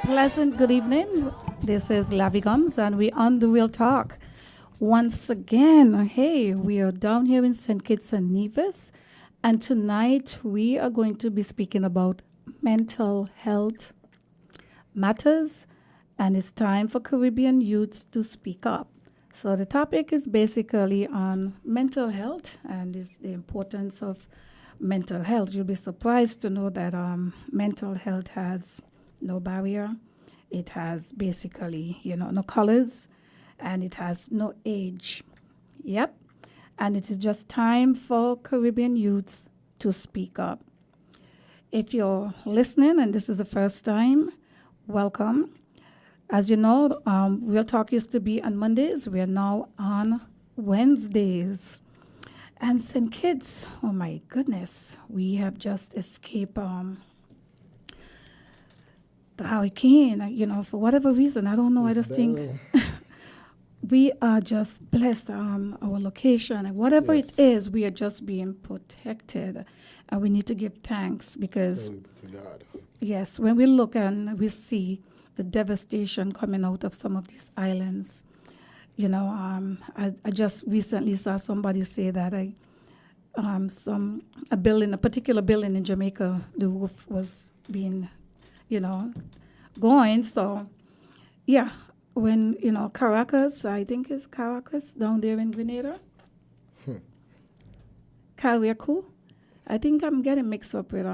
Pleasant good evening. This is Lavi Gumbs, and we're on the Real Talk. Once again, hey, we are down here in St. Kitts and Nevis, and tonight we are going to be speaking about mental health matters, and it's time for Caribbean youths to speak up. So the topic is basically on mental health and is the importance of mental health. You'll be surprised to know that mental health has no barrier. It has basically, no colors, and it has no age. Yep. And it is just time for Caribbean youths to speak up. If you're listening and this is the first time, welcome. As you know, Real Talk used to be on Mondays. We are now on Wednesdays. And St. Kitts, oh my goodness, we have just escaped the hurricane, for whatever reason. I don't know. I just think we are just blessed. Our location, and whatever it is, we are just being protected. And we need to give thanks because, Glory be to God. yes, when we look and we see the devastation coming out of some of these islands, I just recently saw somebody say that a particular building in Jamaica, the roof was being, going. So, yeah, when Caracas, I think it's Caracas down there in Grenada, Carriacou. I think I'm getting mixed up with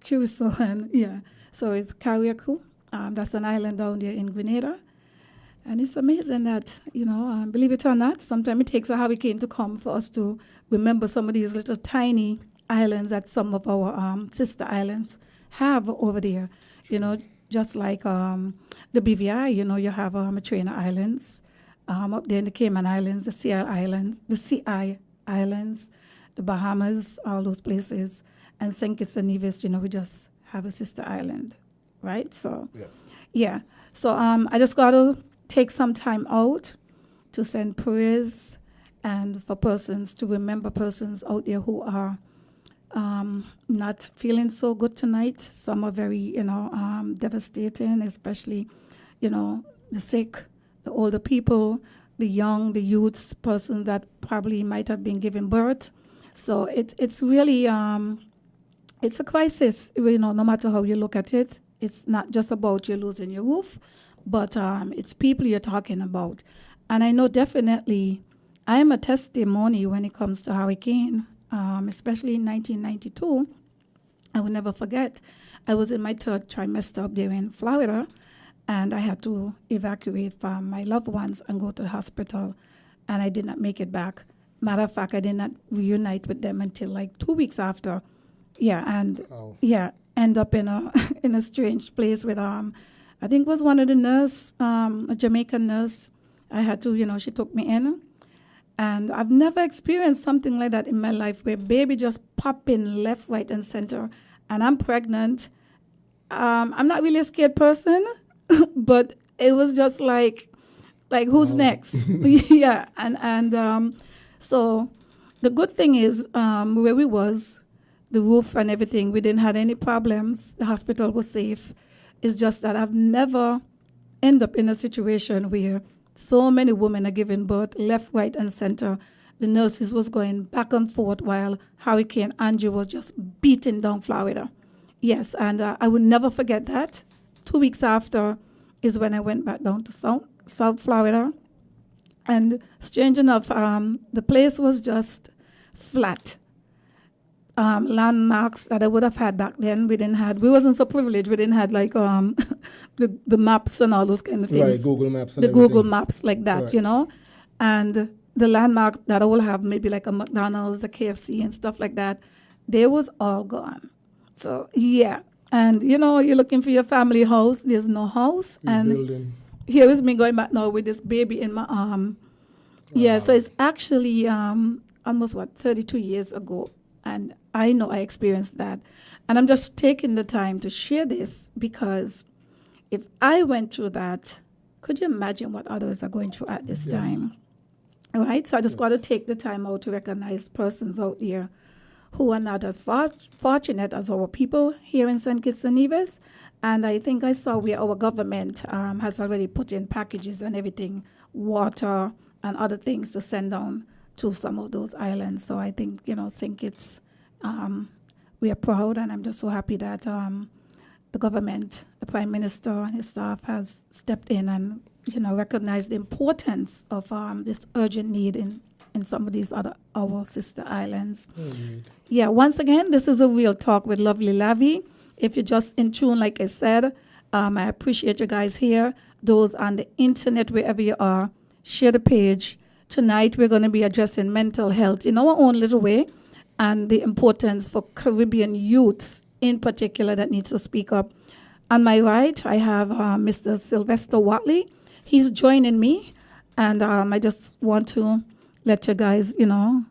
Curacao and yeah. So it's Carriacou. That's an island down there in Grenada. And it's amazing that, believe it or not, sometimes it takes a hurricane to come for us to remember some of these little tiny islands that some of our sister islands have over there. Just like the BVI, you have Matrena Islands, up there in the Cayman Islands, the CI Islands, the Bahamas, all those places. And St. Kitts and Nevis, we just have a sister island, right? So, Yes. yeah. So I just got to take some time out to send prayers and for persons, to remember persons out there who are not feeling so good tonight. Some are very, devastating, especially, the sick, the older people, the young, the youths, persons that probably might have been given birth. So it's really, it's a crisis, no matter how you look at it. It's not just about you losing your roof, but it's people you're talking about. And I know definitely I am a testimony when it comes to hurricane, especially in 1992. I will never forget. I was in my third trimester up there in Florida, and I had to evacuate from my loved ones and go to the hospital, and I did not make it back. Matter of fact, I did not reunite with them until like 2 weeks after. Yeah, and end up in a in a strange place with I think it was one of the nurse, a Jamaican nurse. I had to, she took me in. And I've never experienced something like that in my life where baby just pop in left, right, and center. And I'm pregnant. I'm not really a scared person, but it was just like who's next? Yeah. And so the good thing is where we was, the roof and everything, we didn't have any problems. The hospital was safe. It's just that I've never end up in a situation where so many women are giving birth left, right, and center. The nurses was going back and forth while Hurricane Andrew was just beating down Florida. Yes, and I will never forget that. 2 weeks after is when I went back down to South Florida. And strange enough, the place was just flat. Landmarks that I would have had back then, we wasn't so privileged. We didn't have like the maps and all those kind of things. Right, Google Maps and the everything. Google Maps like that, Right. And the landmarks that I will have, maybe like a McDonald's, a KFC and stuff like that, they was all gone. So yeah, and you're looking for your family house. There's no house, and Building. here is me going back now with this baby in my arm. Yeah, so it's actually almost 32 years ago. And I know I experienced that. And I'm just taking the time to share this because if I went through that, could you imagine what others are going through at this Yes. time? All right, so I just got to take the time out to recognize persons out there who are not as fortunate as our people here in St. Kitts and Nevis. And I think I saw where our government has already put in packages and everything, water and other things to send down to some of those islands. So I think, think it's, we are proud, and I'm just so happy that the government, the Prime Minister and his staff has stepped in and, recognized the importance of this urgent need in some of these other, our sister islands. Yeah, once again, this is a Real Talk with lovely Lavi. If you're just in tune, like I said, I appreciate you guys here. Those on the internet, wherever you are, share the page. Tonight, we're going to be addressing mental health in our own little way, and the importance for Caribbean youths in particular that needs to speak up. On my right, I have Mr. Sylvester Watley. He's joining me, and I just want to let you guys, know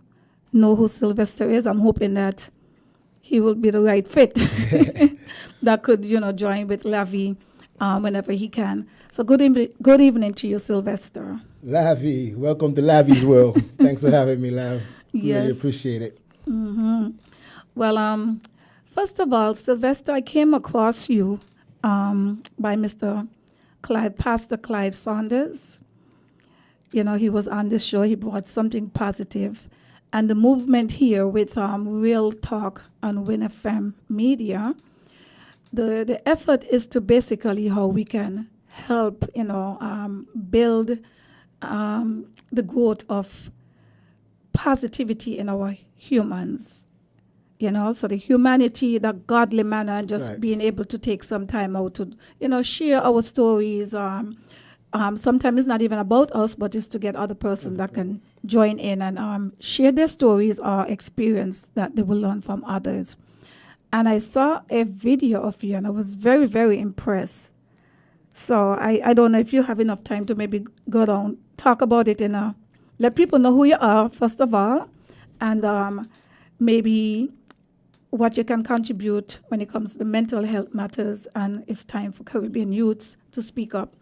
who Sylvester is. I'm hoping that he will be the right fit that could, join with Lavi whenever he can. So good evening to you, Sylvester. Lavi, welcome to Lavi's world. Thanks for having me, Lav. Yes. Really appreciate it. Mm-hmm. Well, first of all, Sylvester, I came across you by Pastor Clive Saunders. He was on this show. He brought something positive. And the movement here with Real Talk on WINN Media, the effort is to basically how we can help, build the growth of positivity in our humans. So the humanity, the godly manner, and just Right. being able to take some time out to, share our stories. Sometimes it's not even about us, but it's to get other person that can join in and share their stories or experience that they will learn from others. And I saw a video of you, and I was very, very impressed. So I don't know if you have enough time to maybe go down, talk about it, let people know who you are, first of all, and maybe what you can contribute when it comes to the mental health matters, and it's time for Caribbean youths to speak up.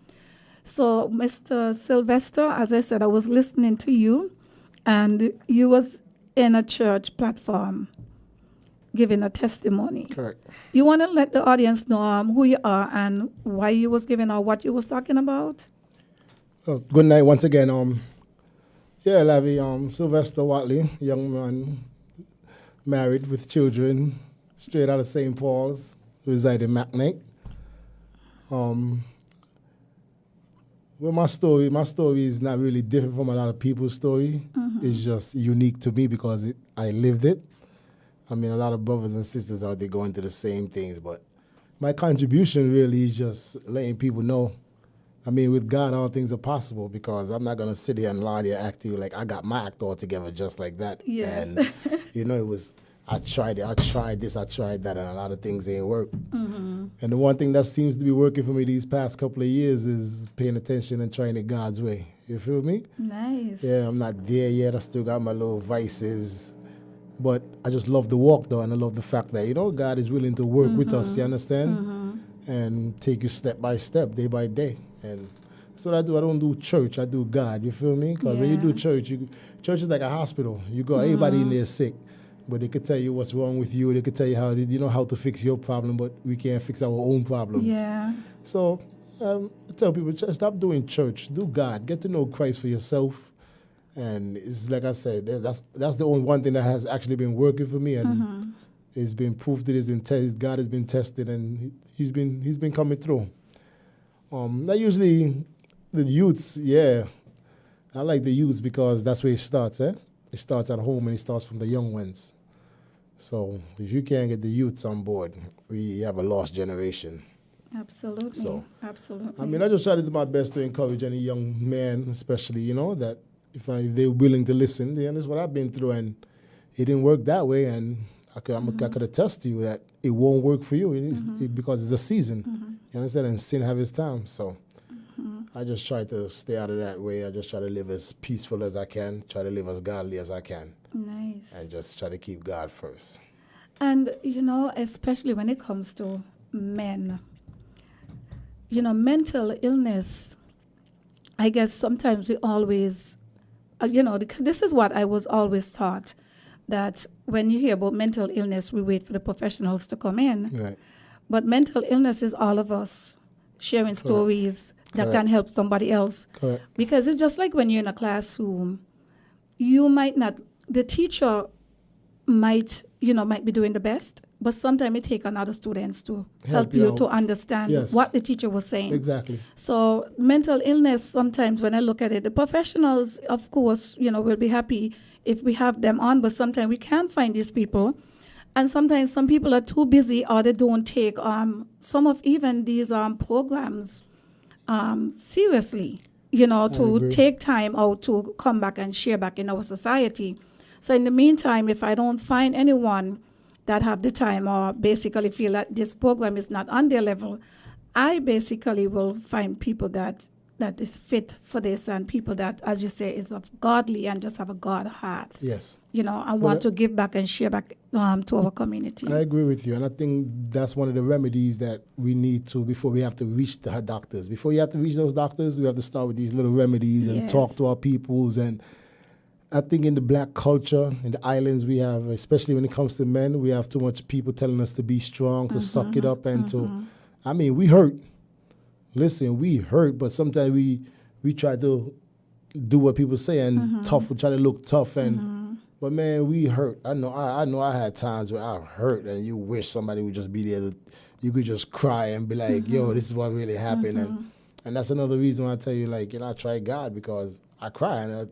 So, Mr. Sylvester, as I said, I was listening to you, and you was in a church platform giving a testimony. Correct. You want to let the audience know who you are and why you was giving or what you was talking about? Well, good night once again. Yeah, Lavi, Sylvester Watley, young man, married with children, straight out of St. Paul's, reside in McNick. Well, my story is not really different from a lot of people's story. Mm-hmm. It's just unique to me because I lived it. I mean, a lot of brothers and sisters out there going through the same things, but my contribution really is just letting people know. I mean, with God, all things are possible, because I'm not going to sit here and lie there and act to you like I got my act all together just like that. Yes. And, I tried it, I tried this, I tried that, and a lot of things ain't work. Mm-hmm. And the one thing that seems to be working for me these past couple of years is paying attention and trying it God's way. You feel me? Nice. Yeah, I'm not there yet. I still got my little vices. But I just love the walk, though, and I love the fact that, God is willing to work with us, you understand? Mm-hmm. And take you step by step, day by day. And that's what I do. I don't do church. I do God, you feel me? Because when you do church, church is like a hospital. You got everybody in there sick, but they could tell you what's wrong with you. They could tell you how to fix your problem, but we can't fix our own problems. Yeah. So I tell people, just stop doing church. Do God. Get to know Christ for yourself. And it's like I said, that's the only one thing that has actually been working for me, and it's been proved it is in test. God has been tested, and he's been coming through. That usually the youths, I like the youths because that's where it starts. It starts at home, and it starts from the young ones. So if you can't get the youths on board, we have a lost generation. Absolutely. So, absolutely. I mean, I just try to do my best to encourage any young man, especially, that if they're willing to listen, they understand what I've been through, and it didn't work that way, and I could attest to you that it won't work for you because it's a season. You understand? And sin have its time. So I just try to stay out of that way. I just try to live as peaceful as I can, try to live as godly as I can. Nice. And just try to keep God first. And, especially when it comes to men, mental illness, I guess sometimes we always, this is what I was always taught, that when you hear about mental illness, we wait for the professionals to come in. Right. But mental illness is all of us sharing stories that Correct. can help somebody else. Correct. Because it's just like when you're in a classroom, you might not, the teacher might be doing the best, but sometimes it takes another students to help you out. to understand Yes. what the teacher was saying. Exactly. So mental illness, sometimes when I look at it, the professionals, of course, will be happy if we have them on, but sometimes we can't find these people. And sometimes some people are too busy or they don't take some of even these programs seriously, to agree. take time out to come back and share back in our society. So in the meantime, if I don't find anyone that have the time or basically feel that this program is not on their level, I basically will find people that is fit for this and people that, as you say, is of godly and just have a God heart. Yes. And want to give back and share back to our community. I agree with you, and I think that's one of the remedies that we need to before we have to reach the doctors. Before you have to reach those doctors, we have to start with these little remedies and Yes. talk to our peoples. And I think in the black culture, in the islands, we have, especially when it comes to men, we have too much people telling us to be strong, to suck it up, and we hurt. Listen, we hurt, but sometimes we try to do what people say and tough. We try to look tough, but man, we hurt. I know I had times where I hurt, and you wish somebody would just be there. You could just cry and be like, "Yo, this is what really happened," and that's another reason why I tell you, I try God because I cry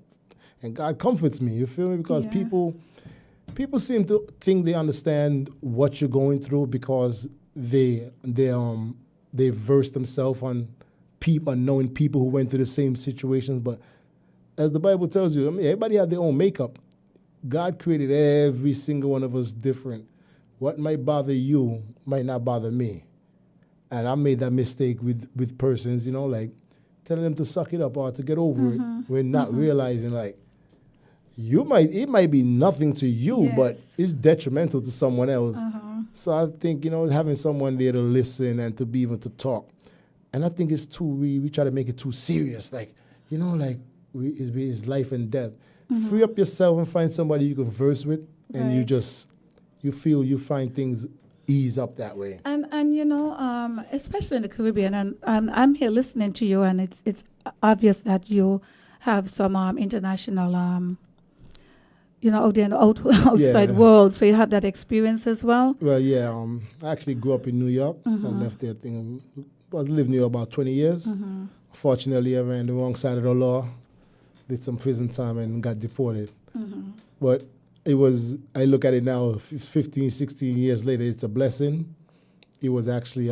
and God comforts me. You feel me? Because people seem to think they understand what you're going through because they verse themselves on knowing people who went through the same situations. But as the Bible tells you, everybody have their own makeup. God created every single one of us different. What might bother you might not bother me. And I made that mistake with persons, telling them to suck it up or to get over it. We're not realizing it might be nothing to you, but it's detrimental to someone else. So I think, having someone there to listen and to be able to talk. And I think it's we try to make it too serious. It's life and death. Free up yourself and find somebody you can verse with, and you find things ease up that way. And especially in the Caribbean, and I'm here listening to you, and it's obvious that you have some international, out there in the outside world, so you have that experience as well. Well, yeah, I actually grew up in New York. I left there, I lived in New York about 20 years. Fortunately, I ran the wrong side of the law, did some prison time and got deported. But I look at it now, 15, 16 years later, it's a blessing. It was actually,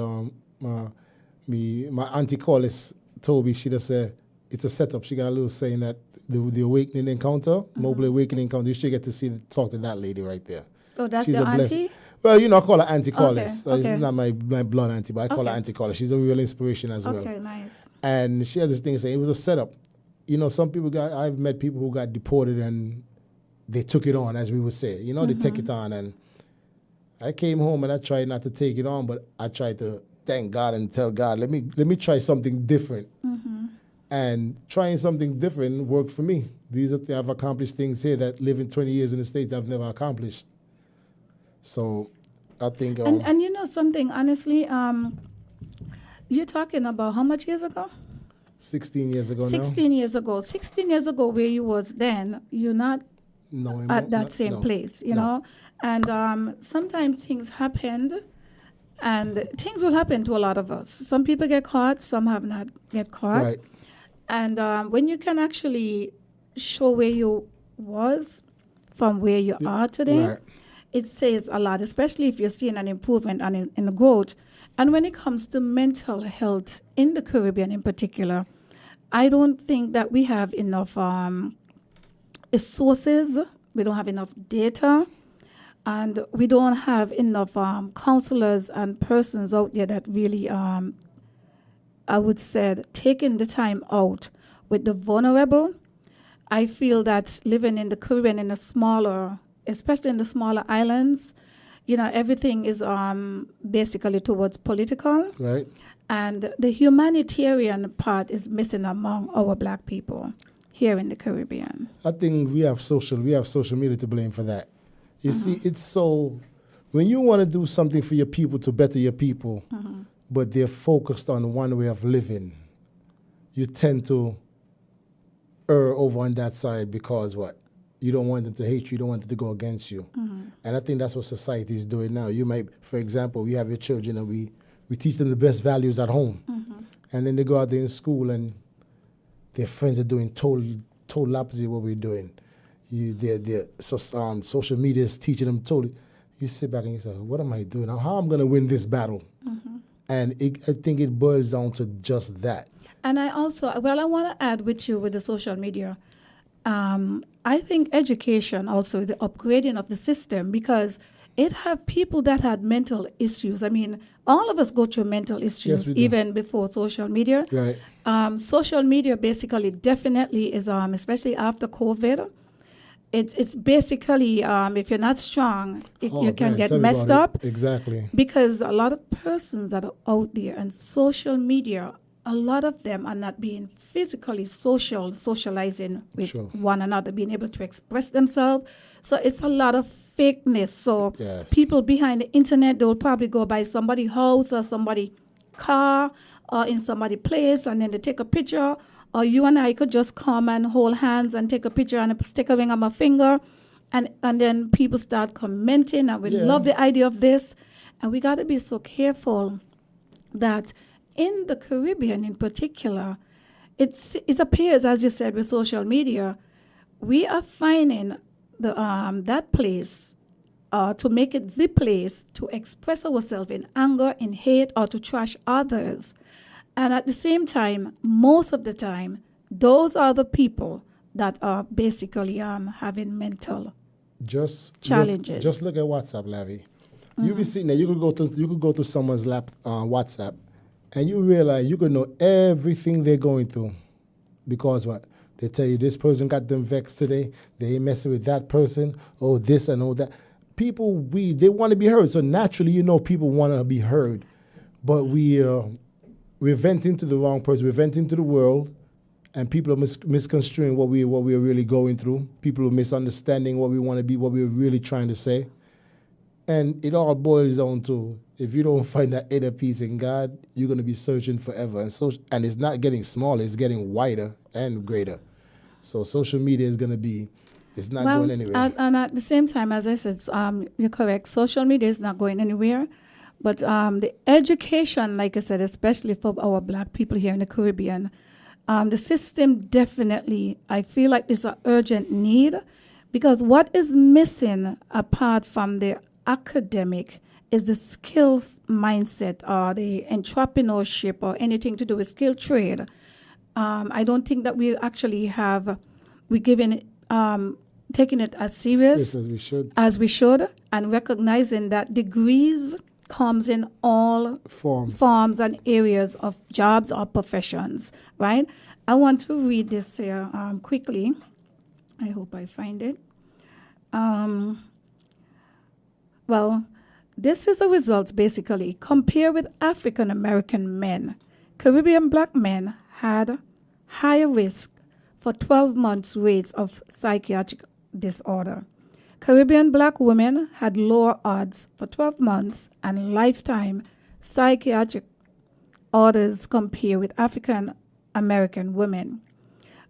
my auntie Collis told me, she just said, it's a setup. She got a little saying that the awakening encounter, mobile awakening encounter, you should get to talk to that lady right there. Oh, that's She's your a blessing. auntie? Well, I call her Auntie Collis. Okay. It's not my blood auntie, but I call her Auntie Collis. She's a real inspiration as well. Okay, nice. And she had this thing saying it was a setup. Some people I've met people who got deported and they took it on, as we would say. They take it on. And I came home and I tried not to take it on, but I tried to thank God and tell God, let me try something different. And trying something different worked for me. I've accomplished things here that living 20 years in the States I've never accomplished. So I think... and something, honestly, you're talking about how much years ago? 16 years ago 16 years ago. 16 years ago where you was then, you're not at that same place, know? And sometimes things happened, and things will happen to a lot of us. Some people get caught, some have not get caught. Right. And when you can actually show where you was from where you are today, Right. it says a lot, especially if you're seeing an improvement and in the growth. And when it comes to mental health in the Caribbean in particular, I don't think that we have enough sources. We don't have enough data. And we don't have enough counselors and persons out there that really, I would say, taking the time out with the vulnerable. I feel that living in the Caribbean, especially in the smaller islands, everything is basically towards political. Right. And the humanitarian part is missing among our black people here in the Caribbean. I think we have social media to blame for that. You see, it's so when you want to do something for your people to better your people, but they're focused on one way of living, you tend to err over on that side because what? You don't want them to hate you. You don't want them to go against you. And I think that's what society is doing now. You might, for example, we have your children and we teach them the best values at home. And then they go out there in school and their friends are doing total opposite of what we're doing. Social media is teaching them totally. You sit back and you say, what am I doing? How am I going to win this battle? And I think it boils down to just that. And I also, I want to add with you with the social media. I think education also is the upgrading of the system because it had people that had mental issues. I mean, all of us go through mental issues even before social media. Right. Social media basically definitely is, especially after COVID, it's basically, if you're not strong, you can get messed up. Exactly. Because a lot of persons that are out there and social media, a lot of them are not being physically socializing with one another, being able to express themselves. So it's a lot of fakeness. So people behind the internet, they will probably go by somebody's house or somebody's car or in somebody's place, and then they take a picture. Or you and I could just come and hold hands and take a picture and stick a ring on my finger. And then people start commenting, and we love the idea of this. And we got to be so careful that in the Caribbean in particular, it appears, as you said, with social media, we are finding that place to make it the place to express ourselves in anger, in hate, or to trash others. And at the same time, most of the time, those are the people that are basically having mental challenges. Just look at WhatsApp, Lavi. You be sitting there. You could go to someone's WhatsApp, and you realize you could know everything they're going through, because what? They tell you this person got them vexed today. They ain't messing with that person. Oh, this and all that. People, they want to be heard. So naturally, people want to be heard, but we're venting to the wrong person. We're venting to the world, and people are misconstruing what we're really going through. People are misunderstanding what we want to be, what we're really trying to say. And it all boils down to, if you don't find that inner peace in God, you're going to be searching forever. And it's not getting smaller, it's getting wider and greater. So social media is going to be, it's not going anywhere. And at the same time, as I said, you're correct, social media is not going anywhere. But the education, like I said, especially for our black people here in the Caribbean, the system definitely, I feel like it's an urgent need, because what is missing apart from the academic is the skills mindset or the entrepreneurship or anything to do with skill trade. I don't think that we actually taking it as serious as we should, and recognizing that degrees comes in all forms and areas of jobs or professions, right? I want to read this here quickly. I hope I find it. This is a result, basically. Compare with African American men. Caribbean black men had higher risk for 12 months rates of psychiatric disorder. Caribbean black women had lower odds for 12 months and lifetime psychiatric orders compared with African American women.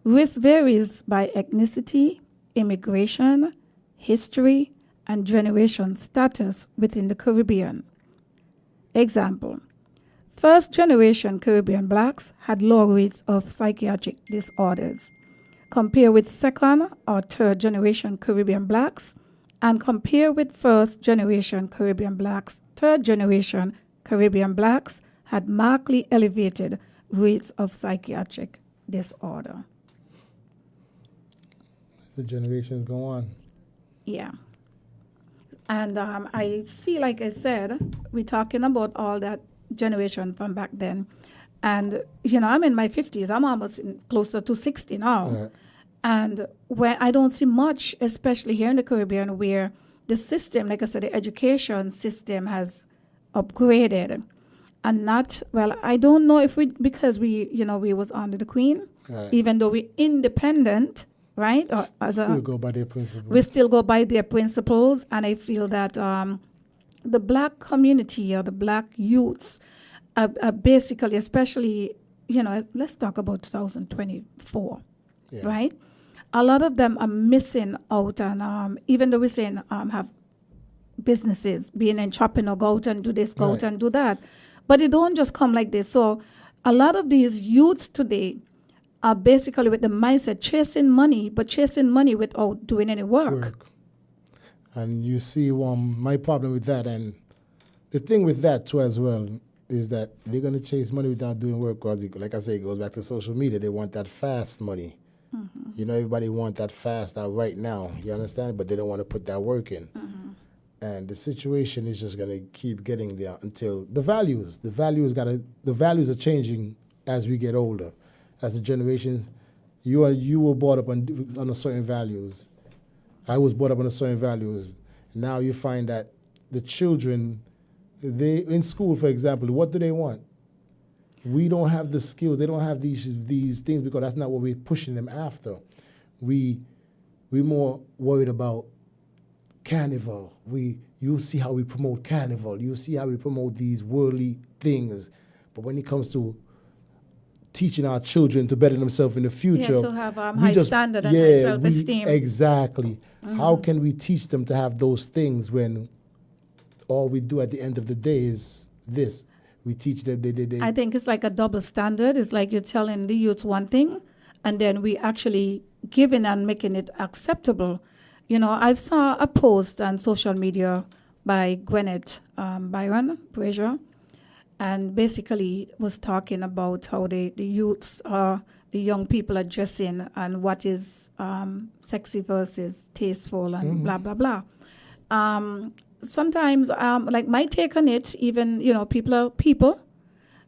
Risk varies by ethnicity, immigration, history, and generation status within the Caribbean. Example, first-generation Caribbean blacks had low rates of psychiatric disorders. Compare with second or third-generation Caribbean blacks, and compare with first-generation Caribbean blacks. Third-generation Caribbean blacks had markedly elevated rates of psychiatric disorder. The generations go on. Yeah. And I see, like I said, we're talking about all that generation from back then. And, I'm in my 50s. I'm almost closer to 60 now. Right. And where I don't see much, especially here in the Caribbean, where the system, like I said, the education system has upgraded. And I don't know if because we was under the Queen, right, even though we're independent, right? Or we still go by their principles. We still go by their principles, and I feel that the black community or the black youths are basically, especially, let's talk about 2024, Yeah. right? A lot of them are missing out, and even though we're saying have businesses, being entrepreneur, go out and do this, go out Right. and do that, but it don't just come like this. So a lot of these youths today are basically with the mindset chasing money, but chasing money without doing any work. And you see, my problem with that, and the thing with that too as well, is that they're going to chase money without doing work. Because, like I say, it goes back to social media. They want that fast money. Everybody want that fast out right now. You understand? But they don't want to put that work in. And the situation is just going to keep getting there until the values are changing as we get older. As the generation, you were brought up on a certain values. I was brought up on a certain values. Now you find that the children, they in school, for example, what do they want? We don't have the skills. They don't have these things because that's not what we're pushing them after. We're more worried about carnival. You see how we promote carnival. You see how we promote these worldly things. But when it comes to teaching our children to better themselves in the future, to have high standard and high self-esteem. Exactly. How can we teach them to have those things when all we do at the end of the day is this? We teach them. I think it's like a double standard. It's like you're telling the youth one thing, and then we actually giving and making it acceptable. I saw a post on social media by Gwyneth Byron Brazier, and basically was talking about how the youths the young people are dressing and what is sexy versus tasteful and blah, blah, blah. Sometimes, like my take on it, even, people are people.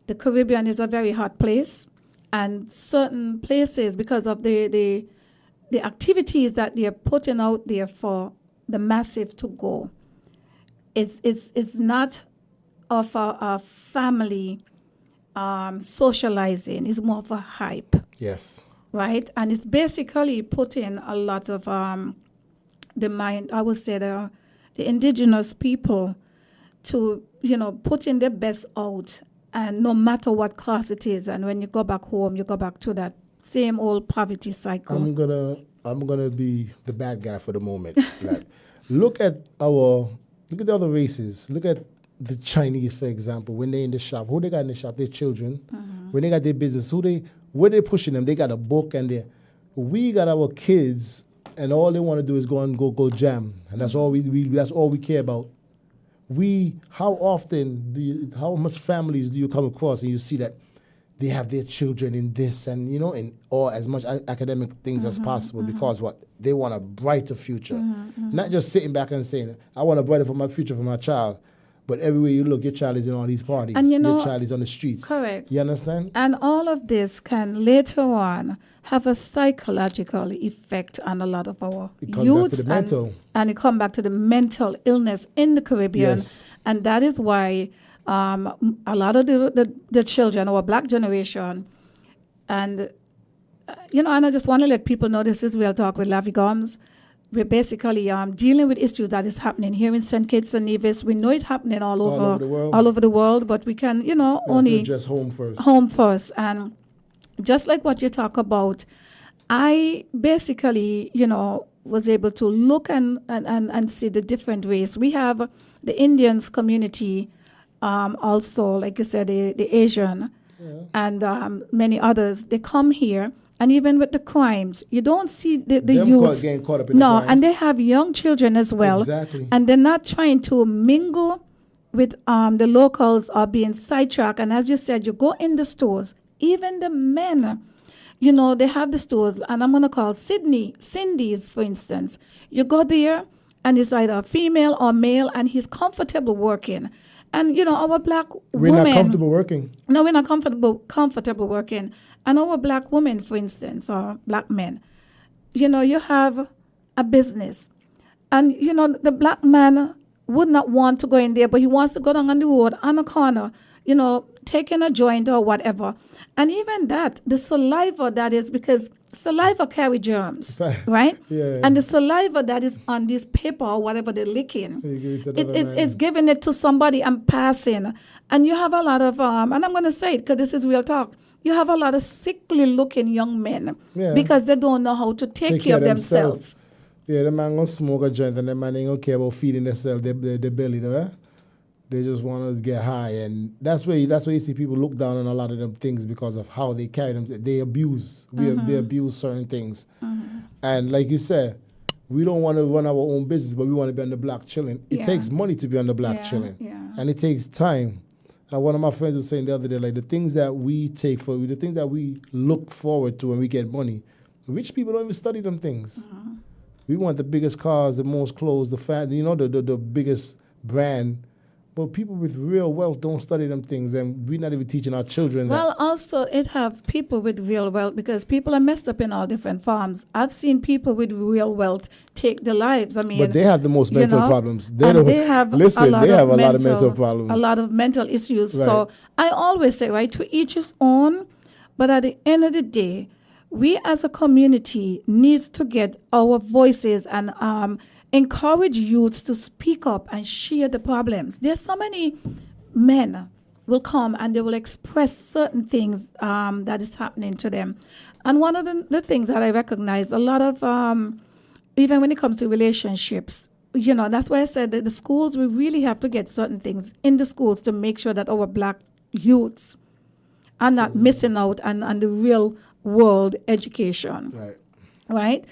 The Caribbean is a very hot place, and certain places, because of the activities that they're putting out there for the massive to go, it's not of a family socializing. It's more of a hype. Yes. Right? And it's basically putting a lot of the mind, I would say the indigenous people to, putting their best out, and no matter what class it is. And when you go back home, you go back to that same old poverty cycle. I'm gonna be the bad guy for the moment. Like, look at the other races. Look at the Chinese, for example. When they're in the shop, who they got in the shop? Their children. When they got their business, where they pushing them? They got a book, and we got our kids, and all they want to do is go jam, and that's all that's all we care about. How much families do you come across and you see that they have their children in this and in or as much academic things as possible because what they want a brighter future, not just sitting back and saying I want a brighter future for my child. But everywhere you look, your child is in all these parties. And your child is on the streets. Correct. You understand? And all of this can later on have a psychological effect on a lot of our youths. And it comes back to the mental illness in the Caribbean. Yes. And that is why a lot of the children, our black generation, and, and I just want to let people know this is Real Talk with Lavi Gumbs. We're basically dealing with issues that is happening here in St. Kitts and Nevis. We know it's happening all over the world, but we can, only just home first. Home first. And just like what you talk about, I basically, was able to look and see the different ways. We have the Indians community, also, like you said, the Asian, and many others. They come here. And even with the crimes, you don't see the youth. Getting caught up in the crimes. And they have young children as well. Exactly. And they're not trying to mingle with the locals or being sidetracked. And as you said, you go in the stores, even the men, they have the stores. And I'm going to call Cindy's, for instance. You go there, and it's either female or male, and he's comfortable working. And, our black women. We're not comfortable working. No, we're not comfortable working. And our black women, for instance, or black men, you have a business. And, the black man would not want to go in there, but he wants to go down on the road, on a corner, taking a joint or whatever. And even that, the saliva that is, because saliva carry germs, right? Yeah. And the saliva that is on this paper or whatever they're licking, You give it to another it's man. giving it to somebody and passing. And you have a lot of, and I'm going to say it because this is real talk, you have a lot of sickly looking young men Yeah. because they don't know how to take care of themselves. Yeah, the man gonna smoke a joint and the man ain't gonna care about feeding themselves, their belly, right? They just want to get high, and that's where you see people look down on a lot of them things because of how they carry them. They abuse. They abuse certain things, and like you said, we don't want to run our own business, but we want to be on the block chilling. It Yeah. takes money to be on the block chilling, and it takes time. And one of my friends was saying the other day, like the things that we the things that we look forward to when we get money, rich people don't even study them things. We want the biggest cars, the most clothes, the biggest brand. But people with real wealth don't study them things, and we're not even teaching our children that. Well, also, it have people with real wealth because people are messed up in all different forms. I've seen people with real wealth take their lives. I mean, But they have the most mental problems. They have a lot of mental problems. A lot of mental issues. Right. So I always say, right, to each his own. But at the end of the day, we as a community needs to get our voices and encourage youths to speak up and share the problems. There's so many men will come and they will express certain things that is happening to them. And one of the things that I recognize, a lot of, even when it comes to relationships, that's why I said that the schools, we really have to get certain things in the schools to make sure that our black youths are not missing out on the real world education. Right?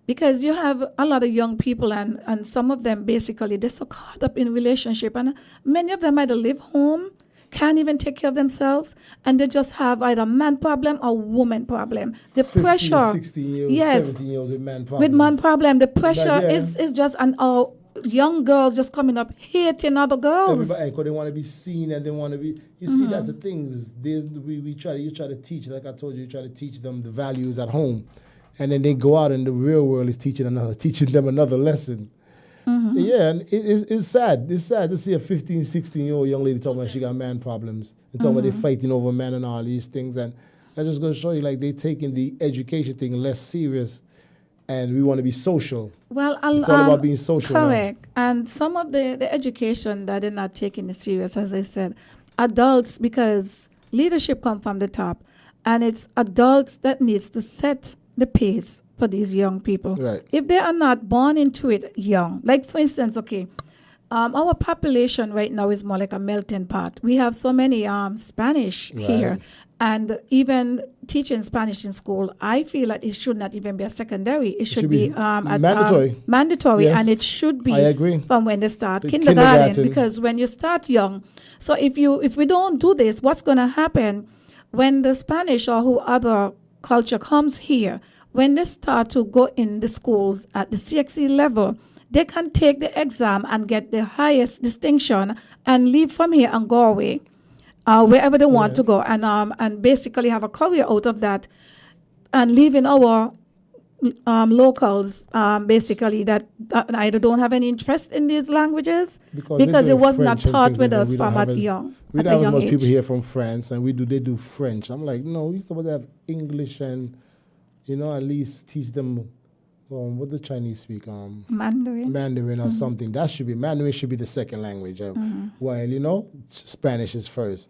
Because you have a lot of young people and some of them basically, they're so caught up in relationship, and many of them either live home, can't even take care of themselves, and they just have either man problem or woman problem. The 15, pressure, 16 years, yes, 17 years with man problems. with man problem, the pressure yeah. is just, and our young girls just coming up hating other girls. Everybody, 'cause they want to be seen and they want to be. You see, that's the things. You try to teach. Like I told you, you try to teach them the values at home, and then they go out in the real world is teaching them another lesson. Yeah, and it's sad. It's sad to see a 15, 16-year-old young lady talking about she got man problems and talking about they fighting over men and all these things. And I just going to show you, like, they taking the education thing less serious, and we want to be social. Well, it's all about being social. Correct. Now. And some of the education that they're not taking it serious, as I said, adults, because leadership comes from the top, and it's adults that needs to set the pace for these young people. Right. If they are not born into it young, like for instance, our population right now is more like a melting pot. We have so many Spanish here, and even teaching Spanish in school, I feel that it should not even be a secondary. It should be mandatory. Mandatory, yes. And it should be I agree. from when they start kindergarten. Because when you start young, so if we don't do this, what's going to happen when the Spanish or who other culture comes here? When they start to go in the schools at the CXC level, they can take the exam and get the highest distinction and leave from here and go away, wherever they want to go, and basically have a career out of that, and leaving our locals basically that either don't have any interest in these languages because it was not taught with us from at young. We don't have much people here from France, and they do French. I'm like, no, we're supposed to have English and. At least teach them what the Chinese speak. Mandarin or something. Mandarin should be the second language. While, Spanish is first.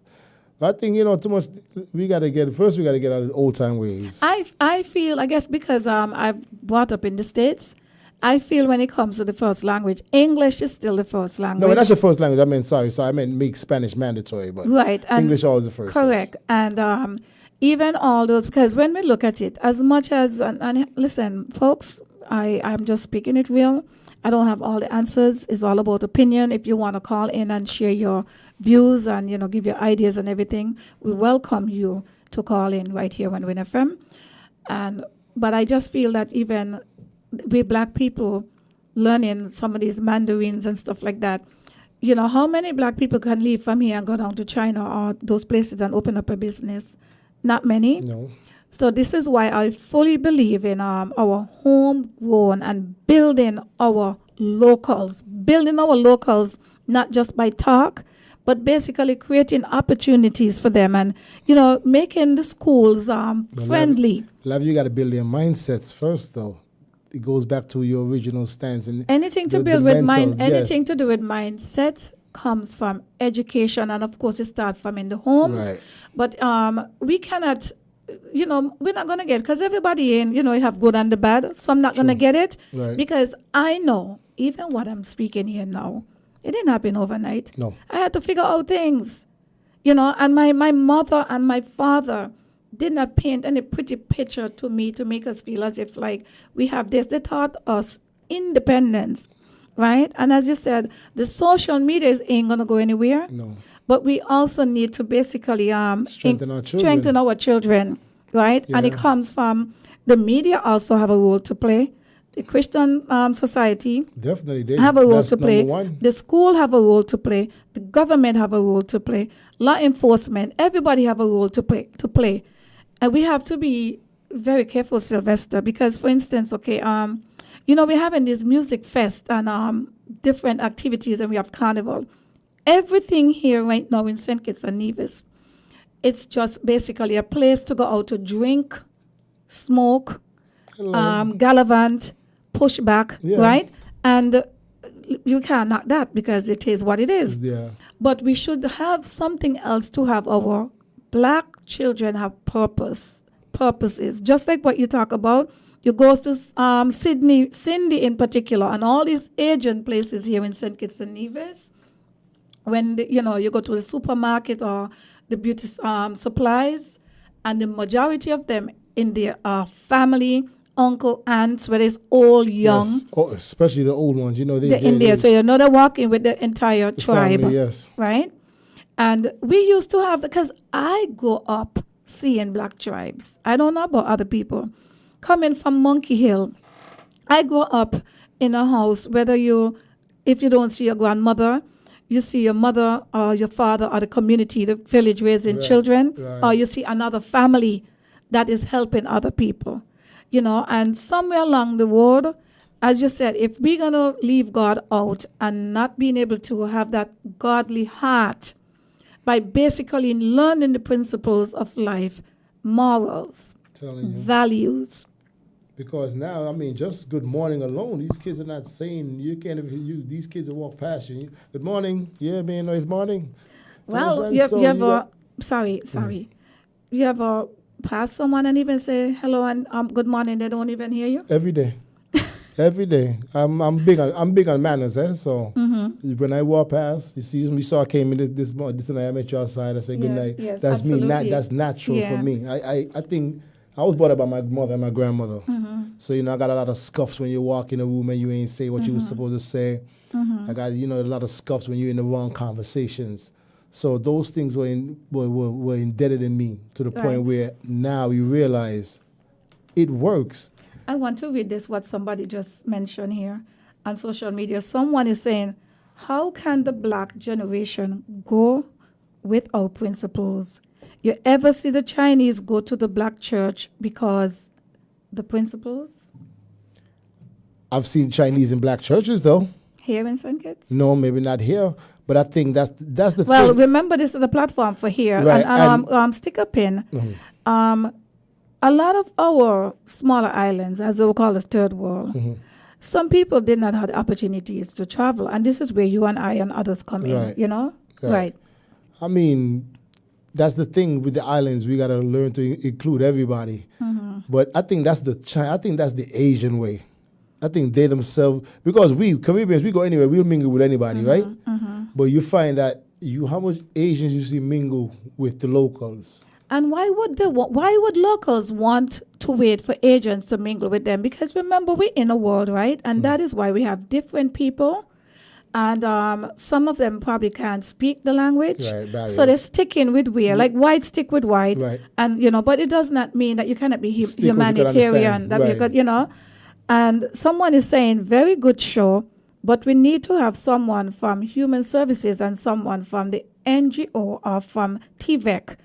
But I think, too much, we got to get out of the old time ways. I feel, I guess because I've brought up in the States, I feel when it comes to the first language, English is still the first language. No, that's the first language. I mean, sorry. I meant make Spanish mandatory, but English always the first. Correct. Yes. And even all those, because when we look at it, as much as, and listen, folks, I'm just speaking it real. I don't have all the answers. It's all about opinion. If you want to call in and share your views and, give your ideas and everything, we welcome you to call in right here on WINN FM. But I just feel that even we black people learning some of these Mandarins and stuff like that, how many black people can leave from here and go down to China or those places and open up a business? Not many. No. So this is why I fully believe in our homegrown and building our locals, not just by talk, but basically creating opportunities for them and, making the schools friendly. Love, you got to build their mindsets first, though. It goes back to your original stance. And anything to build with anything to do with mindset comes from education, and of course it starts from in the homes. Right. But we cannot, we're not going to get, because everybody you have good and the bad. So I'm not going to get it, Right. because I know even what I'm speaking here now, it didn't happen overnight. No. I had to figure out things, and my mother and my father did not paint any pretty picture to me to make us feel as if like we have this. They taught us independence, right? And as you said, the social media ain't going to go anywhere. No. But we also need to basically strengthen our children, right? Yeah. And it comes from the media also have a role to play. The Christian society Definitely they have a role that's to play. number one. The school have a role to play. The government have a role to play. Law enforcement, everybody have a role to play. And we have to be very careful, Sylvester, because, for instance, we're having this music fest and different activities, and we have carnival. Everything here right now in St. Kitts and Nevis, it's just basically a place to go out to drink, smoke, gallivant, push back, Yeah. right? And you can't knock that because it is what it is. Yeah. But we should have something else to have our black children have purposes. Just like what you talk about, you go to Cindy in particular, and all these Asian places here in St. Kitts and Nevis. When you go to the supermarket or the beauty supplies, and the majority of them in their family, uncle, aunts, whether it's all young. Yes. Oh, especially the old ones. They're in there. So they're walking with the entire tribe. Family, yes. Right? And we used to have, because I grew up seeing black tribes. I don't know about other people. Coming from Monkey Hill, I grew up in a house, if you don't see your grandmother, you see your mother or your father or the community, the village raising children, or you see another family that is helping other people. And somewhere along the road, as you said, if we're going to leave God out and not being able to have that godly heart, by basically learning the principles of life, morals, values. Because now, just good morning alone, these kids are not saying, these kids will walk past you. Good morning. Yeah, man, it's morning. Well, you ever pass someone and even say hello and good morning, they don't even hear you? Every day. Every day. I'm big on manners, So when I walk past, you saw I came in this morning, tonight I met you outside, I said good night. Yes, that's absolutely. me. That's natural for me. I think I was brought up by my mother and my grandmother. So, I got a lot of scuffs when you walk in a room and you ain't say what you were supposed to say. I got, a lot of scuffs when you're in the wrong conversations. So those things were indebted in me to the point where now you realize it works. I want to read this, what somebody just mentioned here on social media. Someone is saying, how can the black generation go without principles? You ever see the Chinese go to the black church because the principles? I've seen Chinese in black churches, though. Here in St. Kitts? No, maybe not here. But I think that's the thing. Well, remember, this is a platform for here. Right, and stick a pin. A lot of our smaller islands, as they will call the third world, some people did not have the opportunities to travel. And this is where you and I and others come in, Right. That's the thing with the islands. We got to learn to include everybody. But I think that's the Asian way. I think they themselves, because we Caribbeans, we go anywhere, we'll mingle with anybody, right? But you find that how much Asians you see mingle with the locals. And why would locals want to wait for Asians to mingle with them? Because remember, we're in a world, right? And that is why we have different people. And some of them probably can't speak the language. Right, so they're sticking with like white stick with white. Right. And, but it does not mean that you cannot be humanitarian. That you could, And someone is saying, very good show, but we need to have someone from Human Services and someone from the NGO or from TVEC.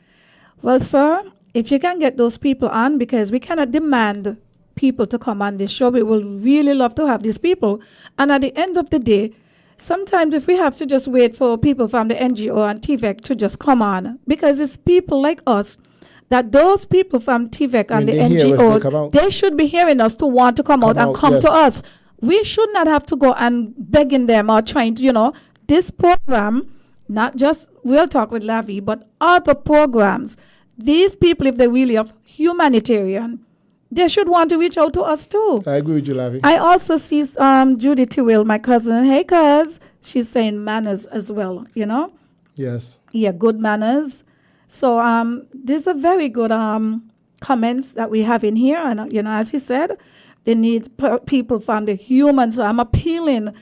Well, sir, if you can get those people on, because we cannot demand people to come on this show. We will really love to have these people. And at the end of the day, sometimes if we have to just wait for people from the NGO and TVEC to just come on, because it's people like us, that those people from TVEC and the NGO, they should be hearing us to want to come out and come to us. We should not have to go and begging them or trying to, this program, not just Real Talk with Lavi, but other programs. These people, if they really are humanitarian, they should want to reach out to us too. I agree with you, Lavi. I also see Judy Tewell, my cousin. Hey, cuz. She's saying manners as well, Yes. Yeah, good manners. So these are very good comments that we have in here. And, as he said, they need people from the human. So I'm appealing,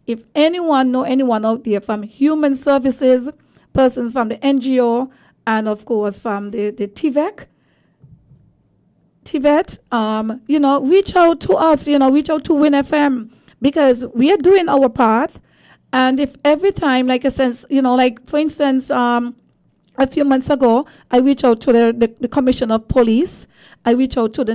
if anyone know anyone out there from human services, persons from the NGO, and of course from the TVEC, reach out to us, reach out to WINN FM, because we are doing our part. And if every time, like I said, like for instance, a few months ago, I reached out to the Commissioner of Police. I reached out to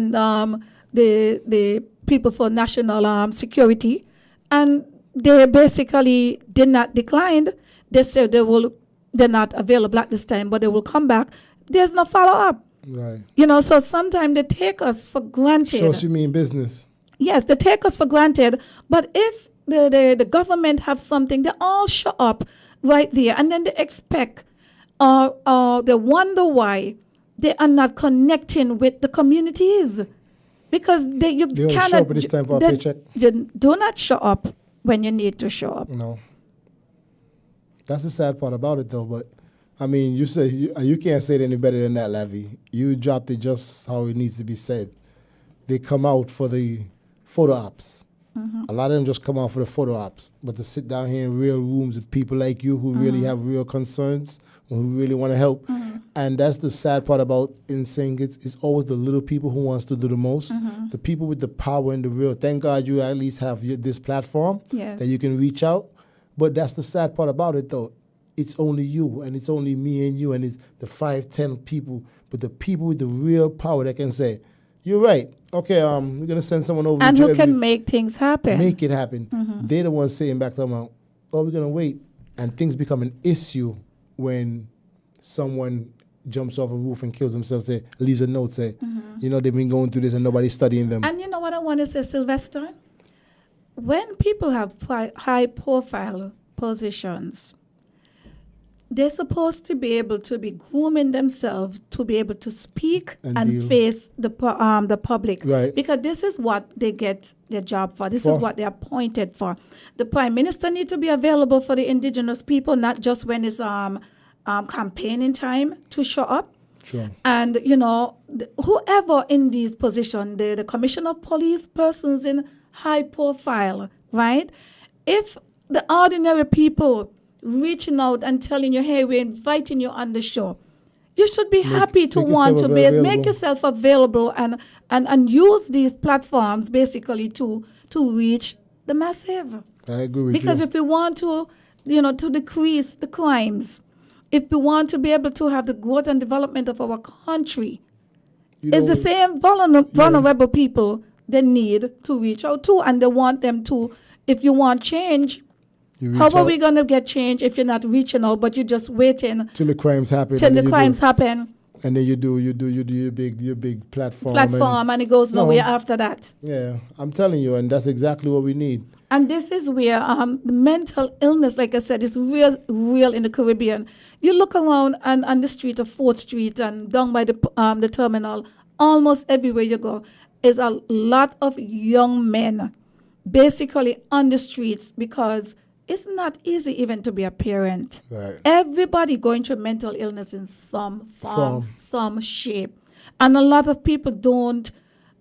the people for national security, and they basically did not decline. They said they're not available at this time, but they will come back. There's no follow up. Right. So sometimes they take us for granted. Shows you mean business. Yes, they take us for granted. But if the government have something, they all show up right there, and then they expect. They wonder why they are not connecting with the communities, because they cannot show up at this time for a paycheck. You do not show up when you need to show up. No, that's the sad part about it, though. But I mean, you say you can't say it any better than that, Lavi. You dropped it just how it needs to be said. They come out for the photo ops. Mm-hmm. A lot of them just come out for the photo ops, but to sit down here in real rooms with people like you who really have real concerns, who really want to help. Mm-hmm. And that's the sad part about in saying it's always the little people who wants to do the most, the people with the power and the real. Thank God you at least have this platform that you can reach out. But that's the sad part about it, though. It's only you, and it's only me and you, and it's the 5, 10 people, but the people with the real power that can say, you're right. Okay, we're going to send someone over. And who can make things happen. Make it happen. Mm-hmm. They're the ones saying back to them, oh, we're going to wait. And things become an issue when someone jumps off a roof and kills themselves, leaves a note, they've been going through this and nobody's studying them. And you know what I want to say, Sylvester? When people have high-profile positions, they're supposed to be able to be grooming themselves to be able to speak and face the public. Right. Because this is what they get their job for. This is what they're appointed for. The Prime Minister needs to be available for the indigenous people, not just when it's campaigning time to show up. Sure. And, whoever in these positions, the Commissioner of Police, persons in high profile, right? If the ordinary people reaching out and telling you, hey, we're inviting you on the show, you should be happy to want to make yourself available and use these platforms basically to reach the massive. I agree with you. Because if we want to, to decrease the crimes, if we want to be able to have the growth and development of our country, it's the same vulnerable people they need to reach out to, and they want them to, if you want change, how are we going to get change if you're not reaching out, but you're just waiting till the crimes happen? And then you do your big platform. And it goes nowhere after that. Yeah, I'm telling you, and that's exactly what we need. And this is where the mental illness, like I said, is real in the Caribbean. You look around and on the street of 4th Street and down by the terminal, almost everywhere you go, is a lot of young men basically on the streets because it's not easy even to be a parent. Right. Everybody going through mental illness in some form, some shape. And a lot of people don't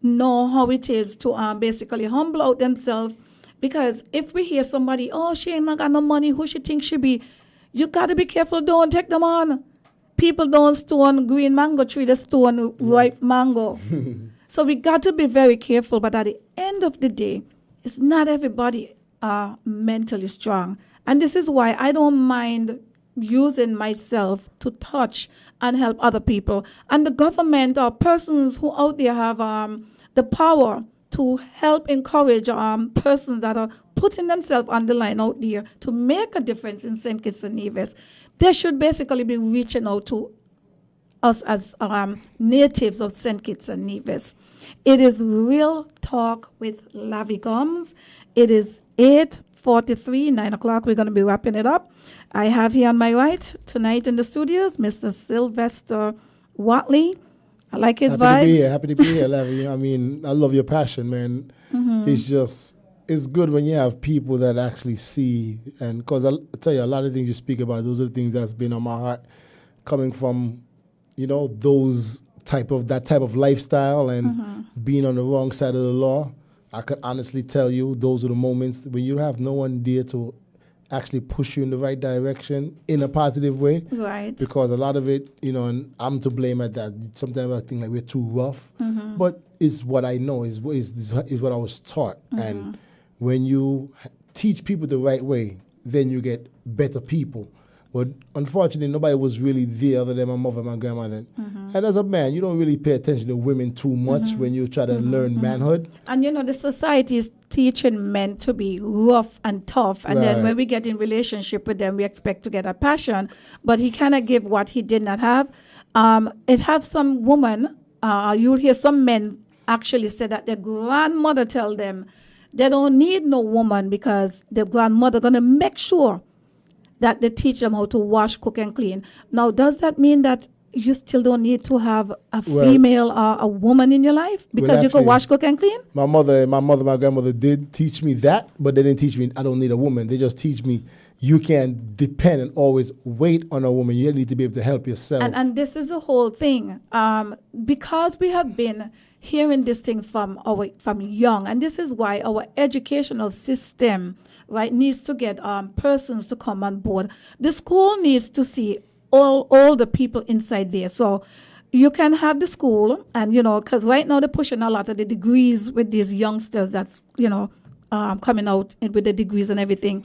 know how it is to basically humble out themselves, because if we hear somebody, oh, she ain't not got no money, who she think she be? You got to be careful, don't take them on. People don't stone green mango tree, they stone ripe mango. So we got to be very careful, but at the end of the day, it's not everybody mentally strong. And this is why I don't mind using myself to touch and help other people. And the government or persons who out there have the power to help encourage persons that are putting themselves on the line out there to make a difference in St. Kitts and Nevis. They should basically be reaching out to us as natives of St. Kitts and Nevis. It is Real Talk with Lavi Gumbs. It is 8:43, 9 o'clock. We're going to be wrapping it up. I have here on my right tonight in the studios Mr. Sylvester Watley. I like his vibes. Happy to be here, Lavi. I mean, I love your passion, man. It's good when you have people that actually see, and because I tell you, a lot of things you speak about, those are the things that's been on my heart, coming from, that type of lifestyle and being on the wrong side of the law. I can honestly tell you, those are the moments when you have no one there to actually push you in the right direction in a positive way. Right. Because a lot of it, and I'm to blame at that. Sometimes I think like we're too rough, but it's what I know, is what I was taught. And when you teach people the right way, then you get better people. But unfortunately, nobody was really there other than my mother and my grandmother. And as a man, you don't really pay attention to women too much when you try to learn manhood. And the society is teaching men to be rough and tough. And then when we get in relationship with them, we expect to get a passion. But he cannot give what he did not have. It has some woman, you'll hear some men actually say that their grandmother tell them they don't need no woman because their grandmother going to make sure that they teach them how to wash, cook, and clean. Now, does that mean that you still don't need to have a female or a woman in your life because you can wash, cook, and clean? My grandmother did teach me that, but they didn't teach me I don't need a woman. They just teach me you can't depend and always wait on a woman. You need to be able to help yourself. And this is the whole thing. Because we have been hearing these things from young, and this is why our educational system, needs to get persons to come on board. The school needs to see all the people inside there. So you can have the school, and because right now they're pushing a lot of the degrees with these youngsters that's coming out with the degrees and everything.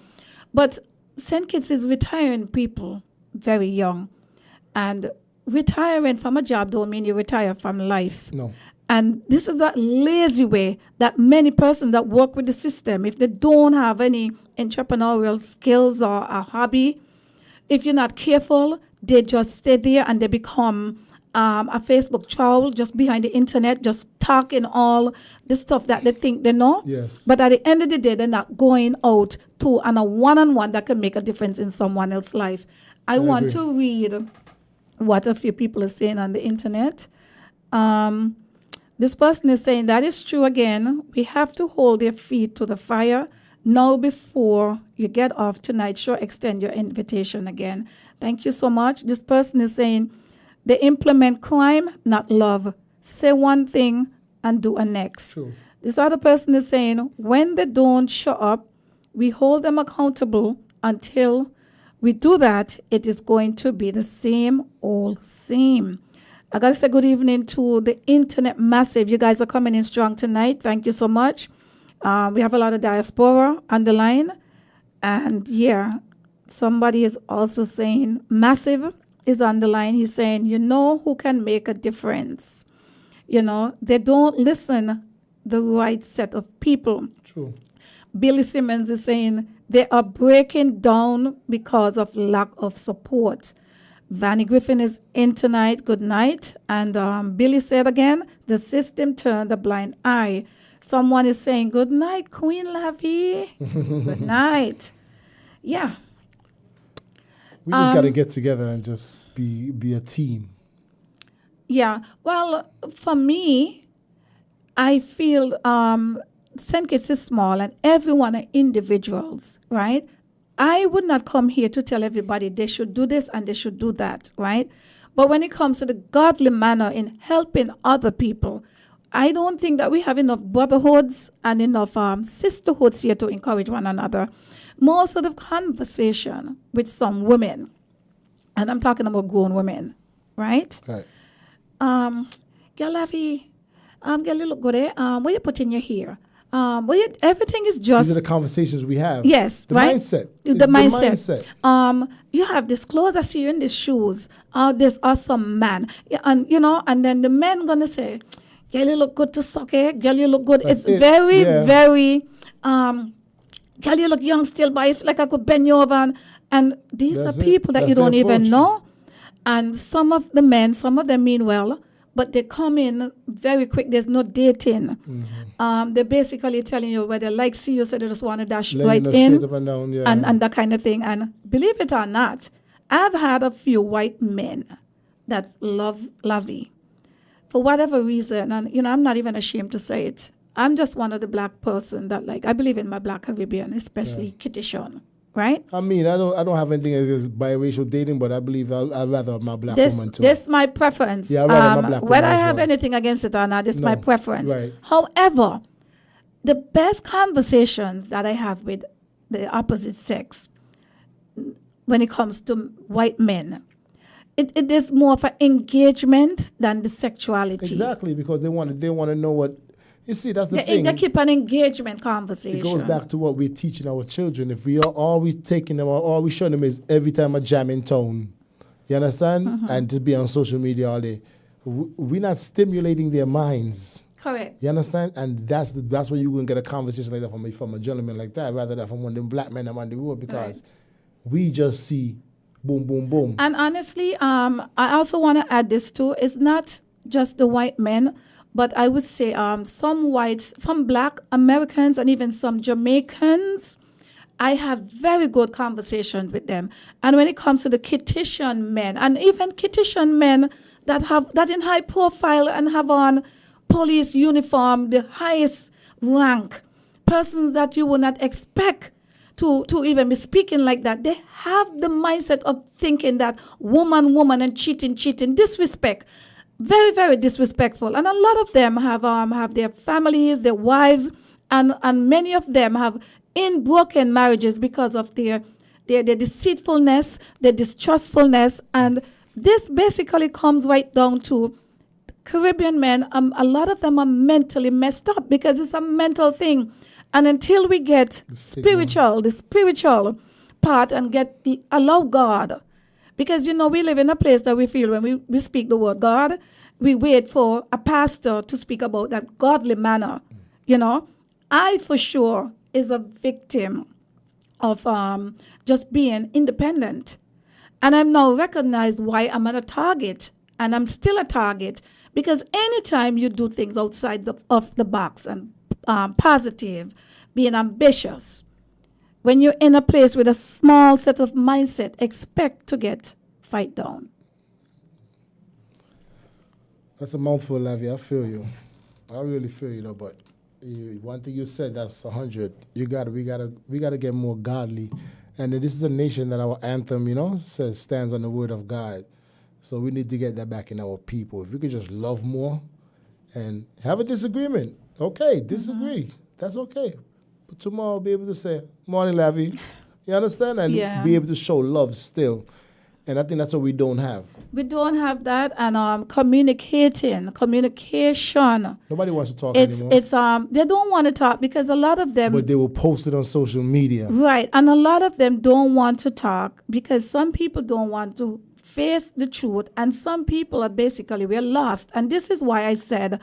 But St. Kitts is retiring people very young, and retiring from a job don't mean you retire from life. No. And this is a lazy way that many persons that work with the system, if they don't have any entrepreneurial skills or a hobby, if you're not careful, they just stay there and they become a Facebook troll just behind the internet, just talking all the stuff that they think they know. Yes. But at the end of the day, they're not going out to a one-on-one that can make a difference in someone else's life. I want agree. to read what a few people are saying on the internet. This person is saying, that is true again. We have to hold their feet to the fire. Now before you get off tonight, sure, extend your invitation again. Thank you so much. This person is saying, they implement crime, not love. Say one thing and do a next. True. This other person is saying, when they don't show up, we hold them accountable. Until we do that, it is going to be the same old same. I got to say good evening to the internet massive. You guys are coming in strong tonight. Thank you so much. We have a lot of diaspora on the line. And somebody is also saying, Massive is on the line. He's saying, who can make a difference? They don't listen the right set of people. True. Billy Simmons is saying, they are breaking down because of lack of support. Vanny Griffin is in tonight. Good night. And Billy said again, the system turned a blind eye. Someone is saying, good night, Queen Lavi. Good night. Yeah. We just got to get together and just be a team. Yeah. Well, for me, I feel St. Kitts is small and everyone are individuals, right? I would not come here to tell everybody they should do this and they should do that, right? But when it comes to the godly manner in helping other people, I don't think that we have enough brotherhoods and enough sisterhoods here to encourage one another. Most of the conversation with some women, and I'm talking about grown women, right? Right. Lavi, you look good, eh? What you put in your hair? Everything is just... These are the conversations we have. Yes, the right? Mindset. The mindset. You have this clothes, I see you in these shoes. This awesome man. Yeah, and then the men going to say, girl, you look good to suck it. Girl, you look good. That's It's it. very, Yeah. very, girl, you look young still, but it's like I could bend you over. And these That's are it. people that That's you the don't even approach. know. And some of the men, some of them mean well, but they come in very quick. There's no dating. They're basically telling you whether they like see you, so they just want to dash Letting right you know in straight up and down, yeah. and that kind of thing. And believe it or not, I've had a few white men that love Lavi for whatever reason. And, you know, I'm not even ashamed to say it. I'm just one of the black person that, like, I believe in my black Caribbean, especially Kitty Sean, right? I mean, I don't have anything against biracial dating, but I believe I'd rather have my black This woman too. this my preference. Yeah, I'd rather my black Whether woman I as have well. anything against it or not, this is my No, preference. right. However, the best conversations that I have with the opposite sex when it comes to white men, it is more of an engagement than the sexuality. Exactly, because they want to know what. You see, that's the They thing. keep an engagement conversation. It goes back to what we're teaching our children. If we are always taking them, all we showing them is every time a jam in tone. You understand? And to be on social media all day, we're not stimulating their minds. Correct. You understand? And that's where you're going to get a conversation like that from a gentleman like that, rather than from one of them black men on the road, because we just see boom, boom, boom. And honestly, I also want to add this too. It's not just the white men, but I would say some black Americans and even some Jamaicans, I have very good conversations with them. And when it comes to the Kittian men, and even Kittian men that in high profile and have on police uniform, the highest rank, persons that you would not expect to even be speaking like that, they have the mindset of thinking that woman, and cheating, disrespect. Very, very disrespectful. And a lot of them have their families, their wives, and many of them have in broken marriages because of their deceitfulness, their distrustfulness. And this basically comes right down to Caribbean men. A lot of them are mentally messed up because it's a mental thing. And until we get the spiritual part and allow God, because, you know, we live in a place that we feel when we speak the word God, we wait for a pastor to speak about that godly manner. You know, I for sure is a victim of just being independent. And I'm now recognized why I'm a target, and I'm still a target, because anytime you do things outside of the box and positive, being ambitious, when you're in a place with a small set of mindset, expect to get fight down. That's a mouthful, Lavi. I feel you. I really feel you, though. But one thing you said, that's 100. We gotta get more godly. And this is a nation that our anthem, you know, stands on the word of God. So we need to get that back in our people. If we could just love more and have a disagreement, okay, disagree. That's okay. But tomorrow I'll be able to say, morning, Lavi. You understand? And be able to show love still. And I think that's what we don't have. We don't have that. And communication. Nobody wants to talk anymore. They don't want to talk because a lot of them. But they will post it on social media. Right. And a lot of them don't want to talk because some people don't want to face the truth. And some people are we're lost. And this is why I said,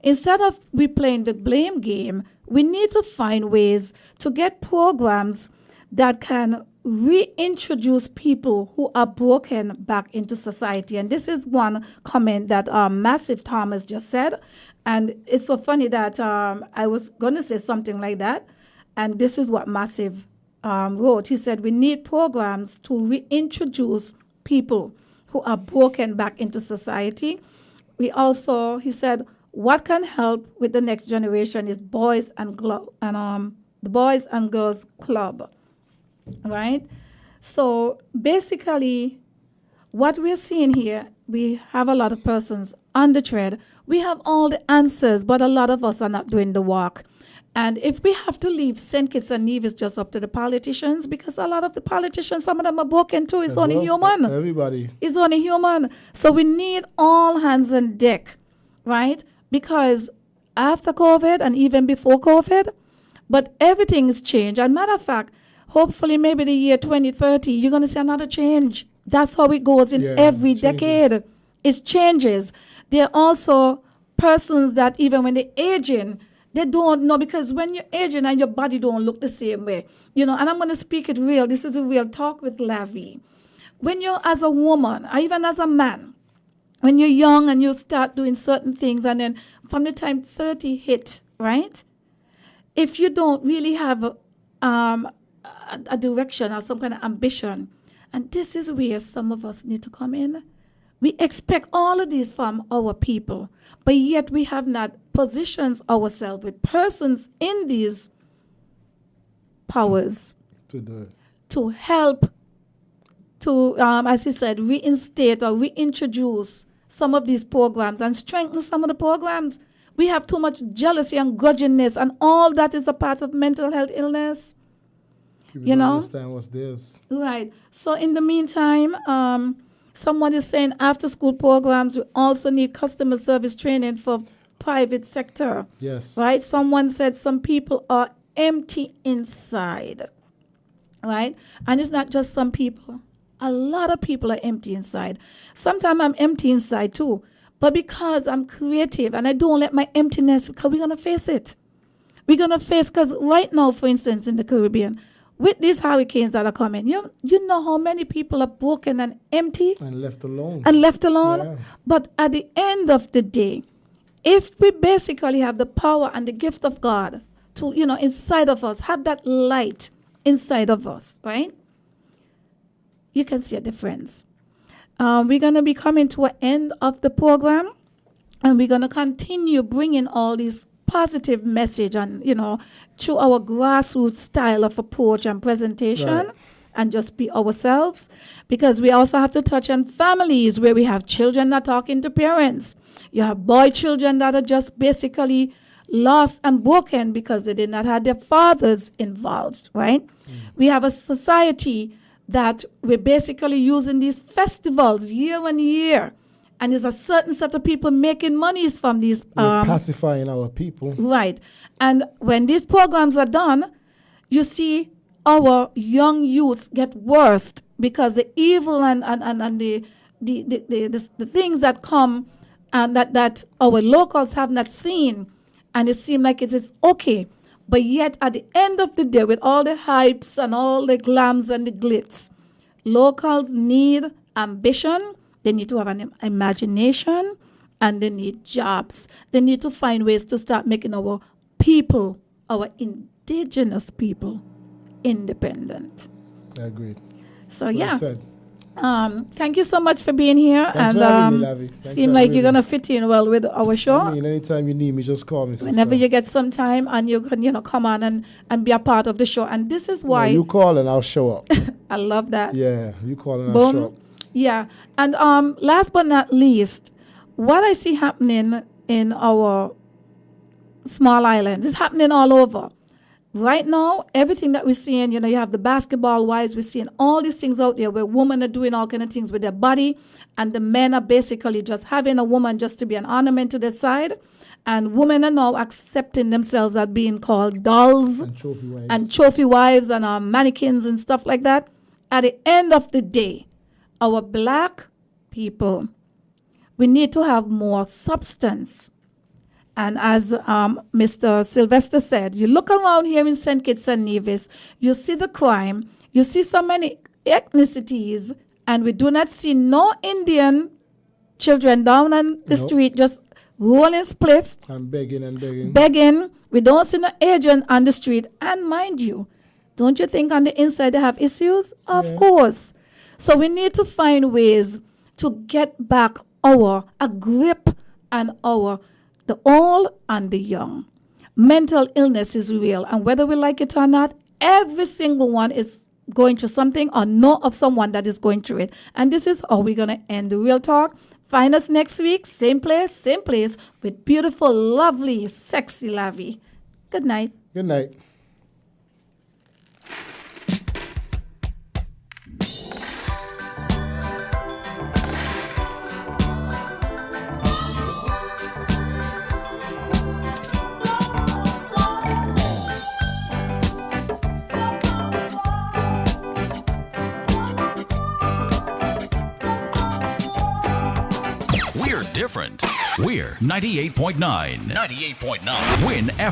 instead of we playing the blame game, we need to find ways to get programs that can reintroduce people who are broken back into society. And this is one comment that Massive Thomas just said. And it's so funny that I was going to say something like that. And this is what Massive wrote. He said, we need programs to reintroduce people who are broken back into society. He said, what can help with the next generation is the Boys and Girls Club, right? So basically, what we're seeing here, we have a lot of persons on the thread. We have all the answers, but a lot of us are not doing the work. And if we have to leave St. Kitts and Nevis just up to the politicians, because a lot of the politicians, some of them are broken too. It's only human. Everybody. It's only human. So we need all hands on deck, right? Because after COVID and even before COVID, but everything's changed. And matter of fact, hopefully maybe the year 2030, you're going to see another change. That's how it goes in every decade. It changes. There are also persons that even when they're aging, they don't know, because when you're aging and your body don't look the same way, and I'm going to speak it real. This is a real talk with Lavi. When you're as a woman, or even as a man, when you're young and you start doing certain things, and then from the time 30 hit, right? If you don't really have a direction or some kind of ambition, and this is where some of us need to come in. We expect all of these from our people, but yet we have not positioned ourselves with persons in these powers to help to, as he said, reinstate or reintroduce some of these programs and strengthen some of the programs. We have too much jealousy and grudginess, and all that is a part of mental health illness. People don't understand what's theirs. Right. So in the meantime, someone is saying after school programs, we also need customer service training for private sector. Yes. Right. Someone said some people are empty inside. Right. And it's not just some people. A lot of people are empty inside. Sometimes I'm empty inside too. But because I'm creative and I don't let my emptiness, because we're going to face it. We're going to face, because right now, for instance, in the Caribbean, with these hurricanes that are coming, you know how many people are broken and empty? And left alone. Yeah. But at the end of the day, if we basically have the power and the gift of God to, inside of us, have that light inside of us, right? You can see a difference. We're going to be coming to an end of the program, and we're going to continue bringing all these positive message and, through our grassroots style of approach and presentation, right, and just be ourselves, because we also have to touch on families where we have children not talking to parents. You have boy children that are just basically lost and broken because they did not have their fathers involved, right? We have a society that we're basically using these festivals year on year, and there's a certain set of people making monies from these. We're pacifying our people. Right. And when these programs are done, you see our young youths get worse because the evil and the things that come and that our locals have not seen, and it seems like it is okay. But yet, at the end of the day, with all the hypes and all the glams and the glitz, locals need ambition, they need to have an imagination, and they need jobs. They need to find ways to start making our people, our indigenous people, independent. I agree. So, well yeah. said. Thank you so much for being here. Thanks and for having me, Lavi. seem like you're going to fit in well with our show. I mean, anytime you need me, just call me, sister. Whenever you get some time, and you can, come on and be a part of the show. And this is why... you call and I'll show up. I love that. Yeah, you call and I'll show up. Yeah. And last but not least, what I see happening in our small islands is happening all over. Right now, everything that we're seeing, you have the basketball wives, we're seeing all these things out there where women are doing all kind of things with their body, and the men are basically just having a woman just to be an ornament to their side. And women are now accepting themselves as being called dolls and trophy wives and mannequins and stuff like that. At the end of the day, our black people, we need to have more substance. And as Mr. Sylvester said, you look around here in St. Kitts and Nevis, you see the crime, you see so many ethnicities, and we do not see no Indian children down on the street just rolling spliff. And begging. Begging. We don't see no Asian on the street. And mind you, don't you think on the inside they have issues? Of course. So we need to find ways to get back a grip and the old and the young. Mental illness is real, and whether we like it or not, every single one is going through something or know of someone that is going through it. And this is how we're going to end the Real Talk. Find us next week, same place, with beautiful, lovely, sexy Lavi. Good night. Good night. We're different. We're 98.9. 98.9. WINN FM.